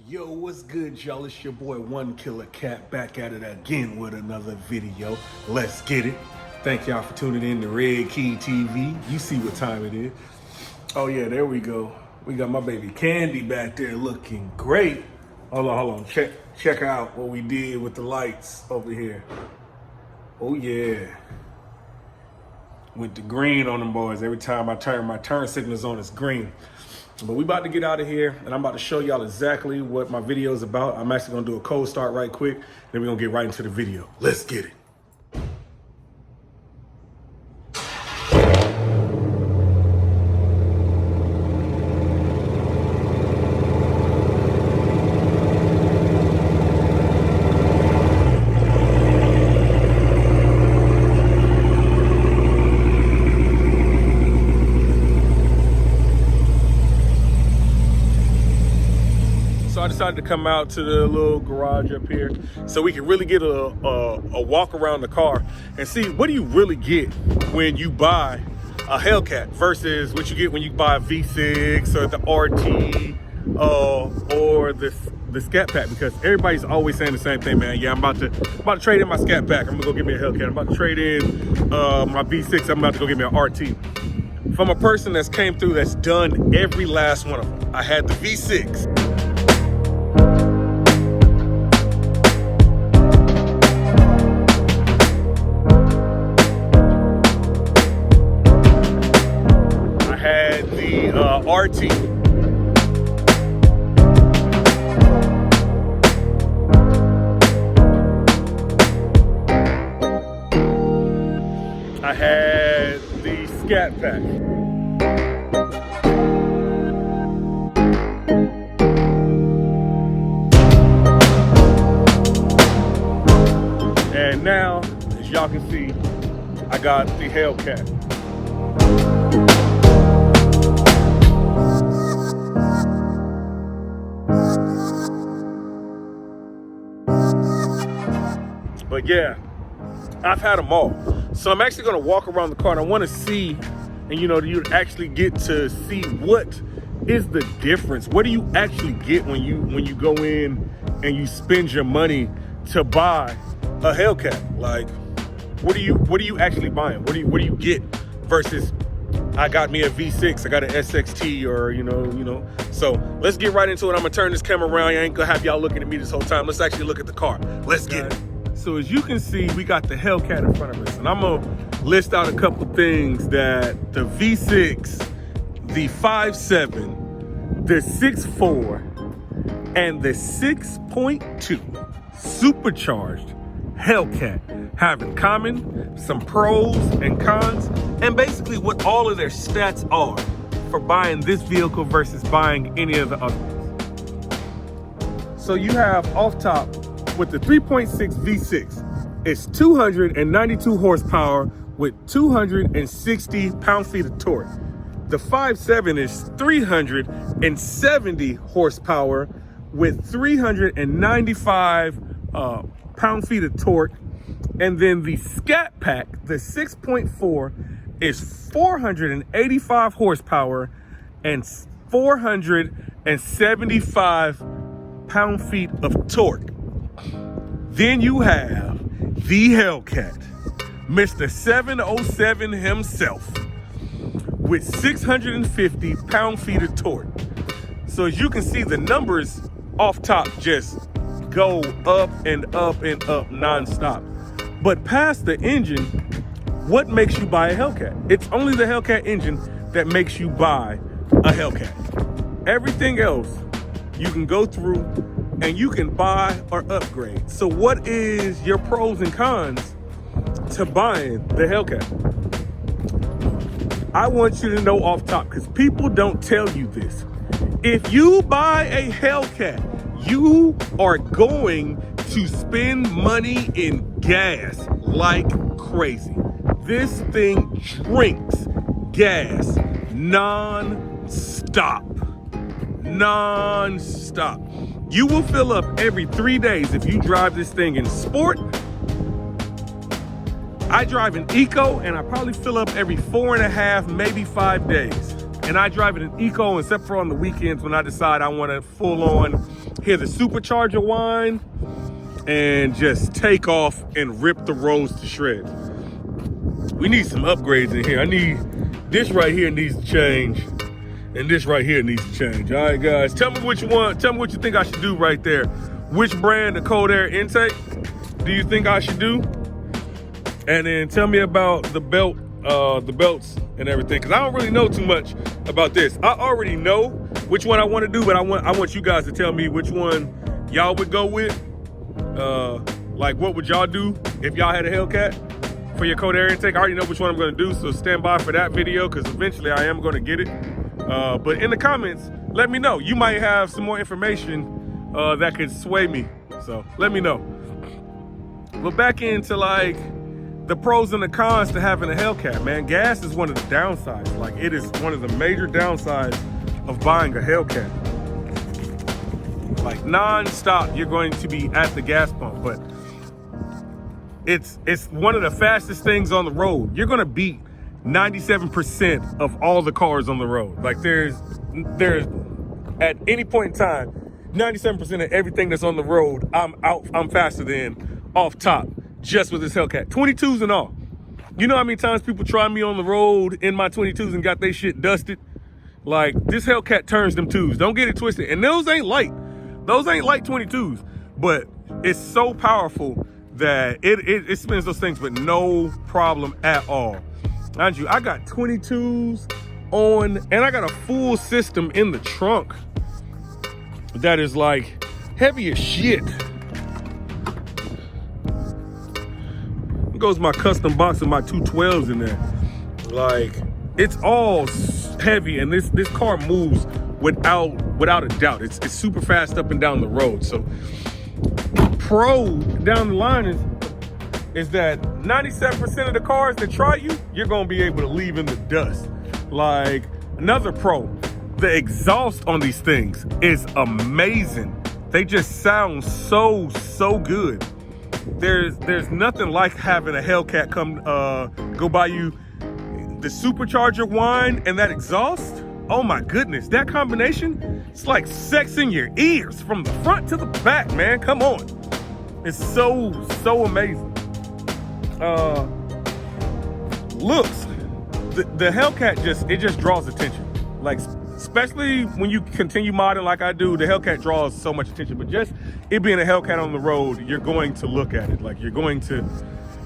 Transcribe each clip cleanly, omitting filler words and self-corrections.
Yo, what's good, y'all? It's your boy One Killer Cat back at it again with another video. Let's get it. Thank y'all for tuning in to Red Key TV. You see what time it is. Oh yeah, there we go. We got my baby Candy back there looking great. Hold on. Check out what we did with the lights over here. Oh yeah. With the green on them boys. Every time I turn, my turn signal's on, it's green. But we about to get out of here, and I'm about to show y'all exactly what my video is about. I'm actually gonna do a cold start right quick, then we're gonna get right into the video. Let's get it. So I decided to come out to the little garage up here so we can really get a walk around the car and see what do you really get when you buy a HELLCAT versus what you get when you buy a V6 or the RT or the Scat Pack, because everybody's always saying the same thing, man. Yeah, I'm about to trade in my Scat Pack. I'm gonna go get me a HELLCAT. I'm about to trade in my V6. I'm about to go get me an RT. From a person that's came through that's done every last one of them. I had the V6. RT. I had the Scat Pack. And now, as y'all can see, I got the HELLCAT. But yeah, I've had them all. So I'm actually gonna walk around the car and I wanna see, and you actually get to see what is the difference. What do you actually get when you go in and you spend your money to buy a HELLCAT? Like, what are you actually buying? What do you get versus I got me a V6, I got an SXT, or So let's get right into it. I'm gonna turn this camera around. I ain't gonna have y'all looking at me this whole time. Let's actually look at the car. Let's get it. So as you can see, we got the HELLCAT in front of us, and I'm gonna list out a couple things that the V6, the 5.7, the 6.4, and the 6.2 supercharged HELLCAT have in common, some pros and cons, and basically what all of their stats are for buying this vehicle versus buying any of the other ones. So you have off top with the 3.6 V6, it's 292 horsepower with 260 pound-feet of torque. The 5.7 is 370 horsepower with 395 pound-feet of torque. And then the Scat Pack, the 6.4, is 485 horsepower and 475 pound-feet of torque. Then you have the HELLCAT, Mr. 707 himself, with 650 pound-feet of torque. So as you can see, the numbers off top just go up and up and up nonstop. But past the engine, what makes you buy a HELLCAT? It's only the HELLCAT engine that makes you buy a HELLCAT. Everything else you can go through and you can buy or upgrade. So what is your pros and cons to buying the HELLCAT? I want you to know off top, because people don't tell you this. If you buy a HELLCAT, you are going to spend money in gas like crazy. This thing drinks gas non-stop. You will fill up every 3 days if you drive this thing in sport. I drive an Eco, and I probably fill up every 4.5, maybe 5 days. and I drive it in eco, except for on the weekends when I decide I want to full on hear the supercharger whine and just take off and rip the roads to shreds. We need some upgrades in here. This right here needs to change, and this right here needs to change. All right, guys, tell me what you want. Tell me what you think I should do right there. Which brand of cold air intake do you think I should do? And then tell me about the belts and everything, because I don't really know too much about this. I already know which one I want to do, but I want you guys to tell me which one y'all would go with. Like, what would y'all do if y'all had a Hellcat for your cold air intake? I already know which one I'm going to do, so stand by for that video, because eventually I am going to get it. But in the comments, let me know. You might have some more information that could sway me, so let me know. But back into like the pros and the cons to having a Hellcat, man. Gas is one of the downsides. Like, it is one of the major downsides of buying a Hellcat. Like, non-stop, you're going to be at the gas pump, but it's one of the fastest things on the road. You're gonna beat 97% of all the cars on the road. Like, there's at any point in time, 97% of everything that's on the road, I'm faster than off top, just with this Hellcat. 22s and all. You know how many times people try me on the road in my 22s and got their shit dusted? Like, this Hellcat turns them twos. Don't get it twisted. And those ain't light. Those ain't light 22s. But it's so powerful that it spins those things with no problem at all. Mind you, I got 22s on, and I got a full system in the trunk that is like heavy as shit. Goes my custom box of my 212s in there. Like, it's all heavy, and this car moves without a doubt. It's super fast up and down the road. So pro down the line is that 97% of the cars that try you, you're gonna be able to leave in the dust. Like, another pro, the exhaust on these things is amazing. They just sound so good. There's nothing like having a Hellcat go by you. The supercharger whine and that exhaust, oh my goodness, that combination, it's like sex in your ears from the front to the back, man. Come on. It's so amazing. Looks, the Hellcat just draws attention. Like, especially when you continue modding like I do, the Hellcat draws so much attention. But just it being a Hellcat on the road, you're going to look at it. Like, you're going to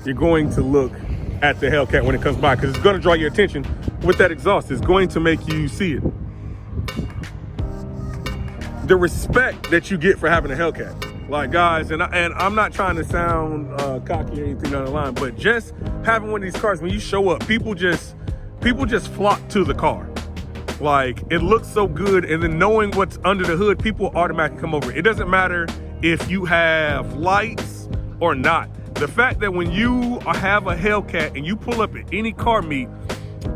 look at the Hellcat when it comes by, because it's going to draw your attention with that exhaust. It's going to make you see it. The respect that you get for having a Hellcat. Like, guys, and I'm not trying to sound cocky or anything on the line, but just having one of these cars, when you show up, people just flock to the car. Like, it looks so good, and then knowing what's under the hood, people automatically come over. It doesn't matter if you have lights or not. The fact that when you have a Hellcat and you pull up at any car meet,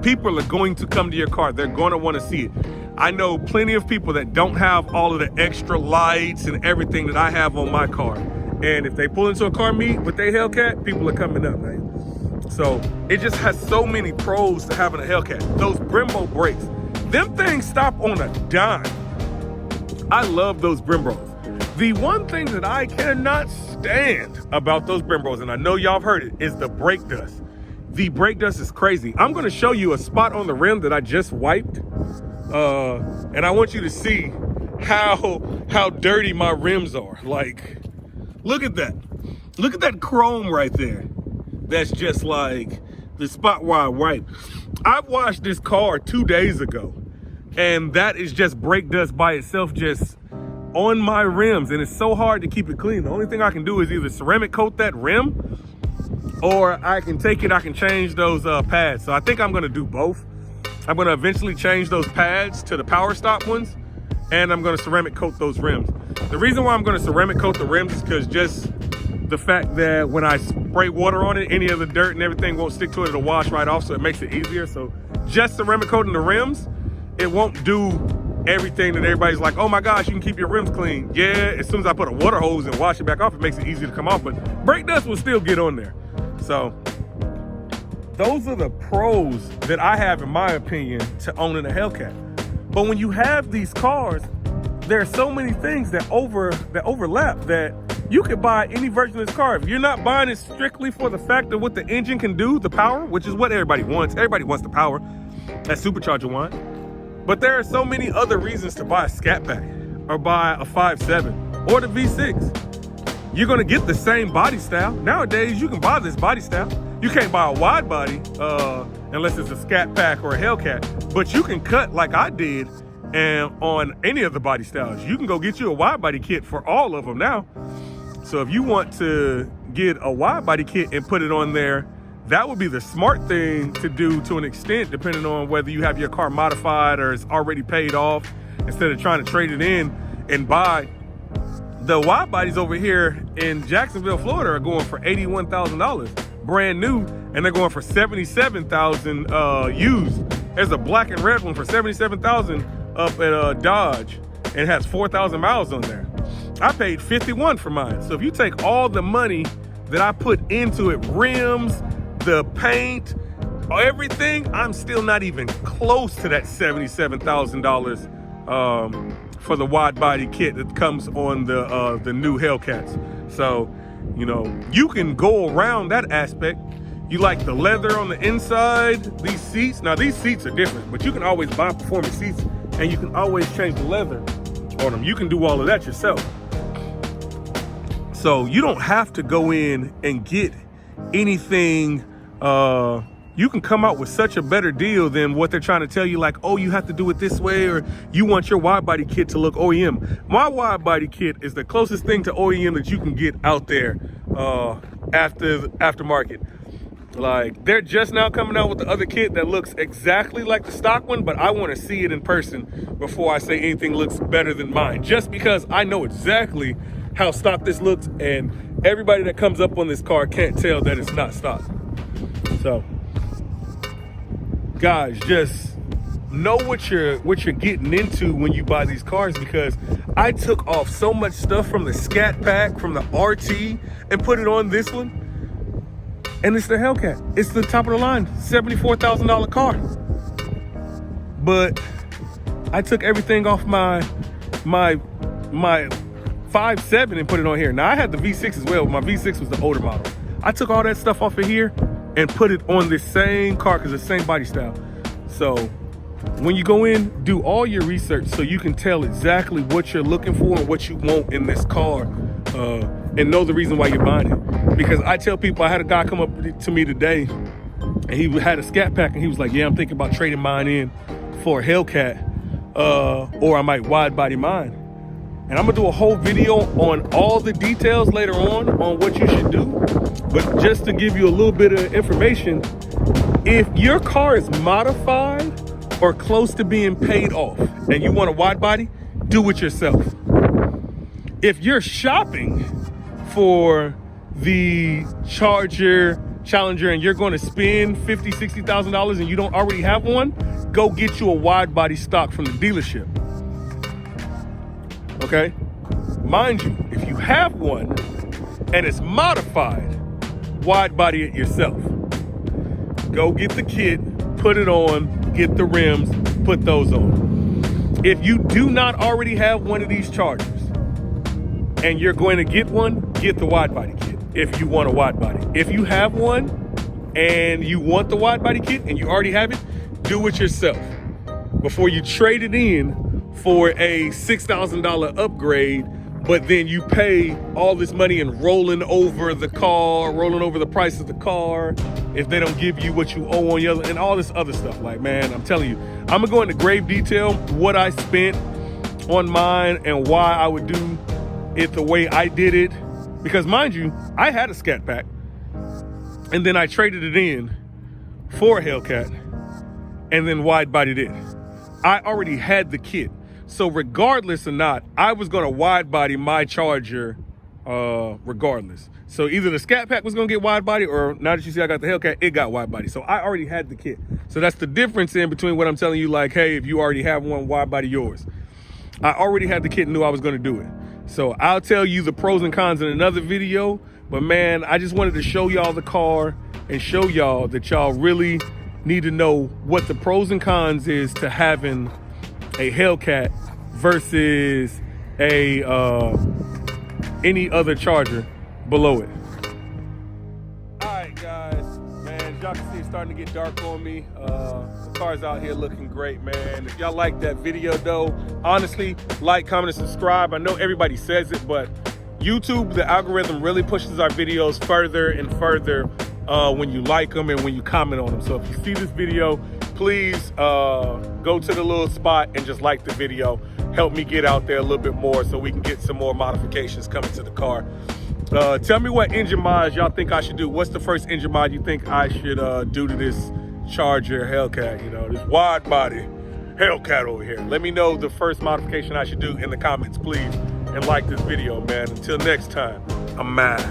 people are going to come to your car. They're going to want to see it. I know plenty of people that don't have all of the extra lights and everything that I have on my car. And if they pull into a car meet with their Hellcat, people are coming up, man. So it just has so many pros to having a Hellcat. Those Brembo brakes, them things stop on a dime. I love those Brembos. The one thing that I cannot stand about those Brembos, and I know y'all have heard it, is the brake dust. The brake dust is crazy. I'm gonna show you a spot on the rim that I just wiped. And I want you to see how dirty my rims are. Like, look at that. Look at that chrome right there. That's just like the spot where I wiped. I washed this car 2 days ago, and that is just brake dust by itself, just on my rims, and it's so hard to keep it clean. The only thing I can do is either ceramic coat that rim, or I can change those pads. So I think I'm gonna do both. I'm gonna eventually change those pads to the power stop ones, and I'm gonna ceramic coat those rims. The reason why I'm gonna ceramic coat the rims is because just the fact that when I spray water on it, any of the dirt and everything won't stick to it, it'll wash right off, so it makes it easier. So just ceramic coating the rims, it won't do everything that everybody's like, oh my gosh, you can keep your rims clean. Yeah, as soon as I put a water hose and wash it back off, it makes it easy to come off, but brake dust will still get on there. So those are the pros that I have, in my opinion, to owning a Hellcat. But when you have these cars, there are so many things that overlap that you could buy any version of this car. If you're not buying it strictly for the fact of what the engine can do, the power, which is what everybody wants. Everybody wants the power that supercharger wants. But there are so many other reasons to buy a Scat Pack or buy a 5.7 or the V6. You're gonna get the same body style. Nowadays, you can buy this body style. You can't buy a wide body unless it's a Scat Pack or a Hellcat, but you can cut like I did and on any of the body styles. You can go get you a wide body kit for all of them now. So if you want to get a wide body kit and put it on there, that would be the smart thing to do to an extent, depending on whether you have your car modified or it's already paid off, instead of trying to trade it in and buy. The wide bodies over here in Jacksonville, Florida are going for $81,000 brand new, and they're going for $77,000 used. There's a black and red one for $77,000 up at Dodge, and it has 4,000 miles on there. I paid $51 for mine. So if you take all the money that I put into it, rims, the paint, everything, I'm still not even close to that $77,000 for the wide body kit that comes on the new Hellcats. So, you know, you can go around that aspect. You like the leather on the inside, these seats. Now these seats are different, but you can always buy performance seats and you can always change the leather on them. You can do all of that yourself. So you don't have to go in and get anything. You can come out with such a better deal than what they're trying to tell you, like, oh, you have to do it this way, or you want your wide body kit to look OEM. My wide body kit is the closest thing to OEM that you can get out there aftermarket. Like, they're just now coming out with the other kit that looks exactly like the stock one, but I want to see it in person before I say anything looks better than mine, just because I know exactly how stock this looks, and everybody that comes up on this car can't tell that it's not stock. So guys, just know what you're getting into when you buy these cars, because I took off so much stuff from the Scat Pack, from the RT, and put it on this one, and it's the Hellcat. It's the top of the line $74,000 car, but I took everything off my 5.7 and put it on here. Now I had the V6 as well, but my V6 was the older model. I took all that stuff off of here and put it on this same car because it's the same body style. So when you go in, do all your research so you can tell exactly what you're looking for and what you want in this car, and know the reason why you're buying it. Because I tell people, I had a guy come up to me today and he had a Scat Pack and he was like, yeah, I'm thinking about trading mine in for a Hellcat, or I might wide body mine. And I'm gonna do a whole video on all the details later on what you should do. But just to give you a little bit of information, if your car is modified or close to being paid off and you want a wide body, do it yourself. If you're shopping for the Challenger and you're gonna spend $50,000, $60,000 and you don't already have one, go get you a wide body stock from the dealership. Okay, mind you, if you have one and it's modified, wide body it yourself. Go get the kit, put it on, get the rims, put those on. If you do not already have one of these Chargers and you're going to get one, get the wide body kit if you want a wide body. If you have one and you want the wide body kit and you already have it, do it yourself before you trade it in for a $6,000 upgrade, but then you pay all this money and rolling over the car, rolling over the price of the car if they don't give you what you owe on the other, and all this other stuff. Like, man, I'm telling you, I'm gonna go into grave detail what I spent on mine and why I would do it the way I did it. Because mind you, I had a Scat Pack and then I traded it in for a Hellcat and then wide bodied it. I already had the kit. So regardless or not, I was gonna wide body my Charger regardless. So either the Scat Pack was gonna get wide body, or now that you see I got the Hellcat, it got wide body. So I already had the kit. So that's the difference in between what I'm telling you, like, hey, if you already have one, wide body yours. I already had the kit and knew I was gonna do it. So I'll tell you the pros and cons in another video, but man, I just wanted to show y'all the car and show y'all that y'all really need to know what the pros and cons is to having a Hellcat versus a any other charger below it. All right, guys, man, as y'all can see, it's starting to get dark on me. The car's out here looking great, man. If y'all like that video, though, honestly, like, comment, and subscribe. I know everybody says it, but YouTube, the algorithm really pushes our videos further and further when you like them and when you comment on them. So if you see this video, please go to the little spot and just like the video. Help me get out there a little bit more so we can get some more modifications coming to the car. Tell me what engine mods y'all think I should do. What's the first engine mod you think I should do to this Charger Hellcat, you know, this wide body Hellcat over here? Let me know the first modification I should do in the comments, please. And like this video, man. Until next time, I'm mad.